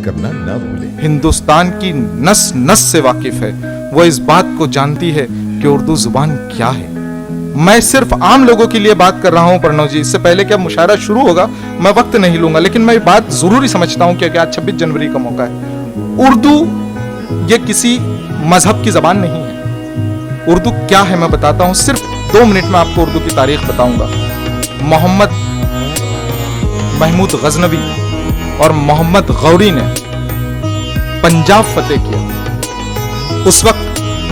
करना न भूलें। हिंदुस्तान की नस नस से वाकिफ है, वो इस बात को जानती है कि उर्दू जुबान क्या है। मैं सिर्फ आम लोगों के लिए बात कर रहा हूं प्रणव जी, इससे पहले क्या मुशायरा शुरू होगा मैं वक्त नहीं लूंगा, लेकिन मैं बात जरूरी समझता हूं क्योंकि आज 26 जनवरी का मौका है। उर्दू ये किसी मजहब की जबान नहीं है। उर्दू क्या है मैं बताता हूं, सिर्फ 2 मिनट में आपको उर्दू की तारीख बताऊंगा। मोहम्मद महमूद गजनवी और मोहम्मद गौरी ने पंजाब फतेह किया। उस वक्त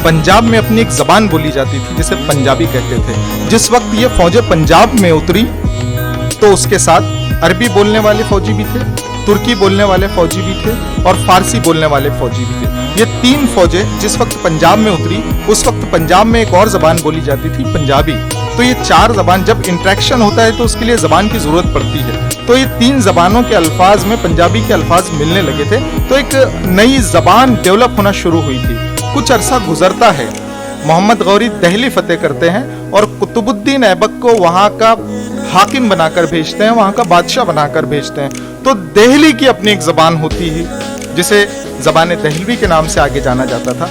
पंजाब में अपनी एक जबान बोली जाती थी जिसे पंजाबी कहते थे। जिस वक्त ये फौजें पंजाब में उतरी तो उसके साथ अरबी बोलने वाले फौजी भी थे, तुर्की बोलने वाले फौजी भी थे और फारसी बोलने वाले फौजी भी थे। ये 3 फौजें जिस वक्त पंजाब में उतरी उस वक्त पंजाब में एक और जबान बोली जाती थी, पंजाबी। तो ये 4 जबान जब इंटरेक्शन होता है तो उसके लिए जबान की जरूरत पड़ती है। तो ये 3 जबानों के अल्फाज में पंजाबी के अल्फाज मिलने लगे थे, तो एक नई जबान डेवलप होना शुरू हुई थी। कुछ अरसा गुजरता है, मोहम्मद गौरी दिल्ली फतेह करते हैं और कुतुबुद्दीन ऐबक को वहां का हाकिम बनाकर भेजते हैं, वहां का बादशाह बनाकर भेजते हैं। तो दिल्ली की अपनी एक जबान होती है जिसे जबान दहलवी के नाम से आगे जाना जाता था।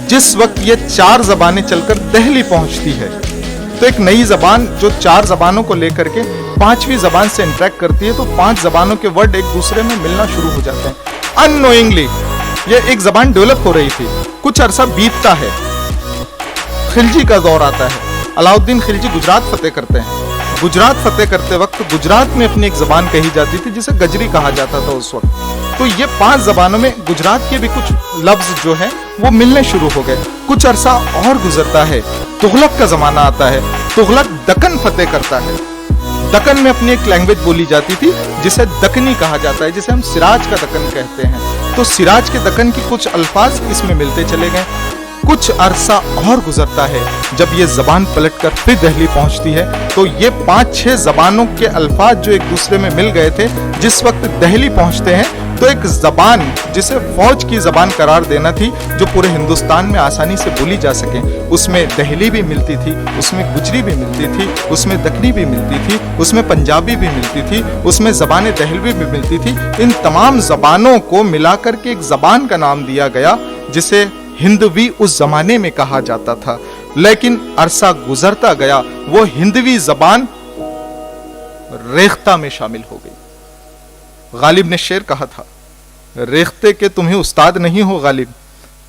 जिस वक्त ये 4 जबानें चलकर दिल्ली पहुंचती है तो एक नई जबान जो 4 जबानों को लेकर के 5वीं जबान से इंटरेक्ट करती है, तो 5 जबानों के वर्ड एक दूसरे में मिलना शुरू हो जाते हैं। अननोइंगली ये एक जबान डेवलप हो रही थी। कुछ अरसा बीतता है, खिलजी का दौर आता है। अलाउद्दीन खिलजी गुजरात फतेह करते हैं। गुजरात फतेह करते वक्त गुजरात में अपनी एक जबान कही जाती थी जिसे गजरी कहा जाता था उस वक्त। तो ये 5 जबानों में गुजरात के भी कुछ लफ्ज जो है वो मिलने शुरू हो गए। कुछ अरसा और गुजरता है, तुगलक का जमाना आता है। तुगलक दक्कन फतेह करता है। दक्कन में अपनी एक लैंग्वेज बोली जाती थी जिसे दक्कनी कहा जाता है, जिसे हम सिराज का दक्कन कहते हैं। तो सिराज के दक्कन की कुछ अल्फाज इसमें मिलते चले गए। कुछ अरसा और गुजरता है, जब ये जबान पलटकर फिर दिल्ली पहुंचती है तो ये 5-6 जबानों के अल्फाज जो एक दूसरे में मिल गए थे, जिस वक्त दिल्ली पहुंचते हैं तो एक जबान जिसे फौज की जबान करार देना थी, जो पूरे हिंदुस्तान में आसानी से बोली जा सके, उसमें दिल्ली भी मिलती थी, उसमें गुजरी भी मिलती थी, उसमें दक्कनी भी मिलती थी, उसमें पंजाबी भी मिलती थी, उसमें जबान दहलवी भी मिलती थी। इन तमाम जबानों को मिलाकर के एक जबान का नाम दिया गया जिसे हिंदवी उस जमाने में कहा जाता था। लेकिन अरसा गुजरता गया, वो हिंदवी जबान रेख्ता में शामिल हो गई। गालिब ने शेर कहा था, रेख्ते के तुम्हें उस्ताद नहीं हो गालिब,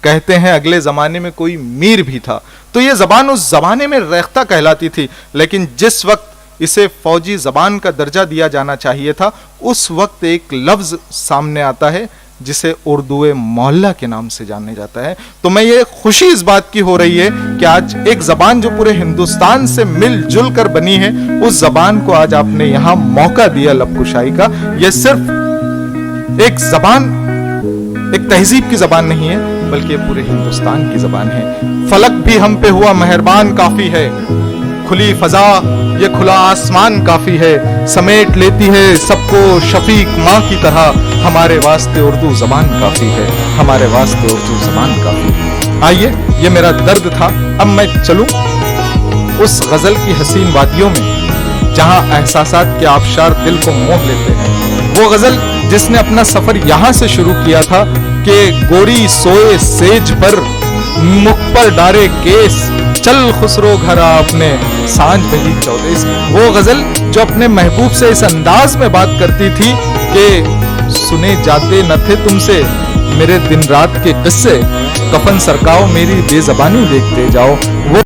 कहते हैं अगले जमाने में कोई मीर भी था। तो ये जबान उस जमाने में रेख्ता कहलाती थी, लेकिन जिस वक्त इसे फौजी जबान का दर्जा दिया जाना चाहिए था उस वक्त एक लफ्ज सामने आता है जिसे उर्दू मोहल्ला के नाम से जाने जाता है। तो मैं ये खुशी इस बात की हो रही है कि आज एक जबान जो पूरे हिंदुस्तान से मिलजुल कर बनी है, उस जबान को आज आपने यहां मौका दिया लबकुशाई का। यह सिर्फ एक जबान, एक तहजीब की जबान नहीं है, बल्कि ये पूरे हिंदुस्तान की जबान है। फलक भी हम पे हुआ मेहरबान काफी है, खुली फजा ये खुला आसमान काफी है, समेट लेती है सबको शफीक माँ की तरह, हमारे वास्ते उर्दू जबान काफी है, हमारे वास्ते उर्दू जबान काफी है। आइए, ये मेरा दर्द था, अब मैं चलूं उस गजल की हसीन वादियों में जहां एहसासात के आबशार दिल को मोह लेते हैं। वो गजल जिसने अपना सफर यहां से शुरू किया था कि गोरी सोए सेज पर, मुख पर डारे केस, चल खुसरो घर अपने सांझ बही 14। वो गजल जो अपने महबूब से इस अंदाज में बात करती थी कि सुने जाते न थे तुमसे मेरे दिन रात के किस्से, कफन सरकाओ मेरी बेजबानी देखते जाओ। वो